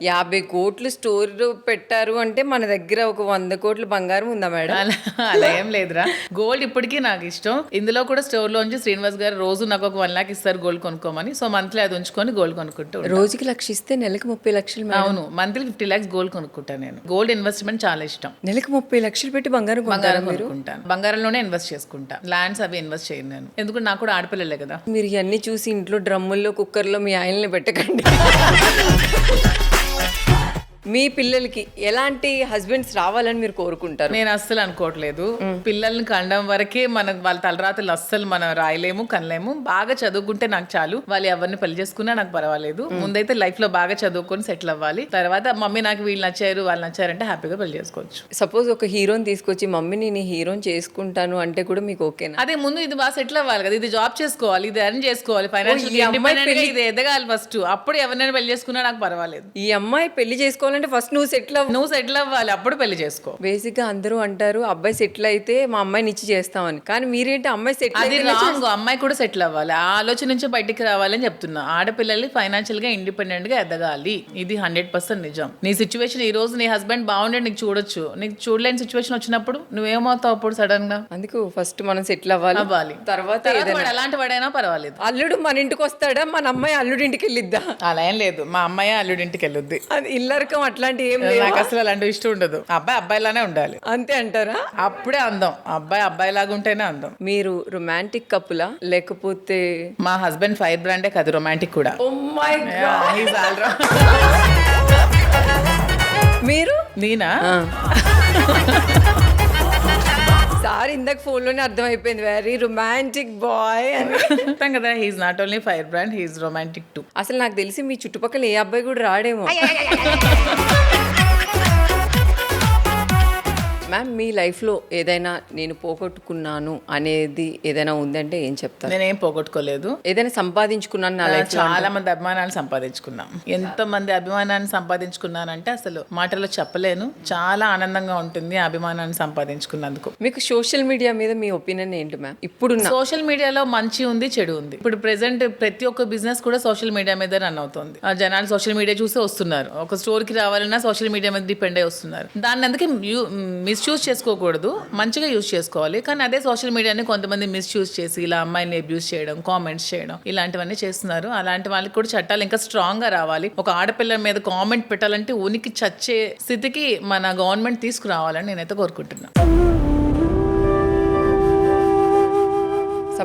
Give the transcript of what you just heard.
50 కోట్లు స్టోర్ పెట్టారు అంటే మన దగ్గర ఒక 100 కోట్ల బంగారం ఉందా మేడం? అలా ఏం లేదురా. గోల్డ్ ఇప్పటికీ నాకు ఇష్టం. ఇందులో కూడా స్టోర్ లోంచి శ్రీనివాస్ గారు రోజు నాకు ఒక 1 లాక్ ఇస్తారు గోల్డ్ కొనుక్కోమని. సో మంత్లీ అది ఉంచుకొని గోల్డ్ కొనుక్కుంటూ ఉంటాను. రోజుకి 1 లక్ష ఇస్తే నెలకు 30 లక్షలు మేడం. అవును, మంత్లీ 50 lakhs గోల్డ్ కొనుక్కుంటాను నేను. గోల్డ్ ఇన్వెస్ట్మెంట్ చాలా ఇష్టం. నెలకు 30 లక్షలు పెట్టి బంగారం కొంటారా మీరు? కొనుక్కుంటాను. బంగారంలోనే ఇన్వెస్ట్ చేసుకుంటా. ల్యాండ్స్ అవి ఇన్వెస్ట్ చేయను నేను, ఎందుకంటే నాకు కూడా ఆడపిల్లలే కదా. మీరు ఇవన్నీ చూసి ఇంట్లో డ్రమ్ముల్లో కుక్కర్లో మీ ఆయనని పెట్టకండి. మీ పిల్లలకి ఎలాంటి హస్బెండ్స్ రావాలని మీరు కోరుకుంటారు? నేను అస్సలు అనుకోవట్లేదు. పిల్లల్ని కండం వరకే మనకు వాళ్ళ తలరాతలు అస్సలు మనం రాయలేము కనలేము. బాగా చదువుకుంటే నాకు చాలు. వాళ్ళు ఎవరిని పెళ్లి చేసుకున్నా నాకు పర్వాలేదు. ముందైతే లైఫ్ లో బాగా చదువుకొని సెటిల్ అవ్వాలి. తర్వాత మమ్మీ నాకు వీళ్ళు నచ్చారు వాళ్ళు నచ్చారంటే హ్యాపీగా పెళ్లి చేసుకోవచ్చు. సపోజ్ ఒక హీరోని తీసుకొచ్చి మమ్మీ నేను హీరోని చేసుకుంటాను అంటే కూడా మీకు ఓకేనా? అదే ముందు ఇది బాగా సెటిల్ అవ్వాలి కదా. ఇది జాబ్ చేసుకోవాలి, ఇది ఎర్న్ చేసుకోవాలి, ఫైనాన్షియల్ ఇండిపెండెంట్ గా ఇది ఎదగాలి ఫస్ట్. అప్పుడు ఎవరినైనా పెళ్లి చేసుకున్నా నాకు పర్వాలేదు. ఈ అమ్మాయి పెళ్లి చేసుకోవాలంటే ఫస్ట్ నువ్వు సెటిల్ అవ్వాలి, అప్పుడు పెళ్లి చేసుకో. బేసిక్ గా అందరూ అంటారు అబ్బాయి సెటిల్ అయితే మా అమ్మాయిని ఇచ్చి చేస్తామని. కానీ మీరేంటి అమ్మాయి సెటిల్ అది రాంగ్. అమ్మాయి కూడా సెటిల్ అవ్వాలి, ఆ ఆలోచన నుంచి బయటికి రావాలని చెప్తున్నా. ఆడపిల్లల్ని ఫైనాన్షియల్ గా ఇండిపెండెంట్ గా ఎదగాలి, ఇది 100% నిజం. నీ సిచ్యువేషన్ ఈ రోజు నీ హస్బెండ్ బాగుండే నీకు చూడొచ్చు, నీకు చూడలేని సిచ్యువేషన్ వచ్చినప్పుడు నువ్వేమవుతావు అప్పుడు సడన్ గా? అందుకు ఫస్ట్ మనం సెటిల్ అవ్వాలి. తర్వాత వాడు ఎలాంటి వాడైనా పర్వాలేదు. అల్లుడు మన ఇంటికి వస్తాడా, మన అమ్మాయి అల్లుడింటికి వెళ్ళిద్దా? అలా ఏం లేదు, మా అమ్మాయి అల్లుడింటికి వెళ్ళొద్ది. అది ఇల్లరకం అట్లాంటి ఏం నాకు అసలు అలాంటి ఇష్టం ఉండదు. అబ్బాయిలానే ఉండాలి. అంతే అంటారా? అప్పుడే అందం. అబ్బాయిలాగా ఉంటేనే అందం. మీరు రొమాంటిక్ కపులా లేకపోతే? మా హస్బెండ్ ఫైర్ బ్రాండే కాదు, రొమాంటిక్ కూడా. మీరు? నేనా? సార్ ఇందాక ఫోన్ లోనే అర్థమైపోయింది, వెరీ రొమాంటిక్ బాయ్ అని కదా. He's not only fire brand, he's romantic too. అసలు నాకు తెలిసి మీ చుట్టుపక్కల ఏ అబ్బాయి కూడా రాడేమో. మ్యామ్, మీ లైఫ్లో ఏదైనా నేను పోగొట్టుకున్నాను అనేది ఏదైనా ఉందంటే ఏం చెప్తారు? నేనేం పోగొట్టుకోలేదు. ఏదైనా సంపాదించుకున్నాను నా లైఫ్? చాలా మంది అభిమానాలు సంపాదించుకున్నాం. ఎంత మంది అభిమానాన్ని సంపాదించుకున్నానంటే అసలు మాటలో చెప్పలేను. చాలా ఆనందంగా ఉంటుంది అభిమానాన్ని సంపాదించుకున్నందుకు. మీకు సోషల్ మీడియా మీద మీ ఒపీనియన్ ఏంటి మ్యామ్? ఇప్పుడు సోషల్ మీడియాలో మంచి ఉంది, చెడు ఉంది. ఇప్పుడు ప్రెసెంట్ ప్రతి ఒక్క బిజినెస్ కూడా సోషల్ మీడియా మీద రన్ అవుతుంది. జనాలు సోషల్ మీడియా చూసే వస్తున్నారు. ఒక స్టోర్కి రావాలన్నా సోషల్ మీడియా మీద డిపెండ్ అయి వస్తున్నారు. దాన్ని అందుకే మిస్యూజ్ చేసుకోకూడదు, మంచిగా యూజ్ చేసుకోవాలి. కానీ అదే సోషల్ మీడియాని కొంతమంది మిస్యూజ్ చేసి ఇలా అమ్మాయిని అబ్యూస్ చేయడం, కామెంట్స్ చేయడం, ఇలాంటివన్నీ చేస్తున్నారు. అలాంటి వాళ్ళకి కూడా చట్టాలు ఇంకా స్ట్రాంగ్ గా రావాలి. ఒక ఆడపిల్ల మీద కామెంట్ పెట్టాలంటే ఉనికి చచ్చే స్థితికి మన గవర్నమెంట్ తీసుకురావాలని నేనైతే కోరుకుంటున్నాను.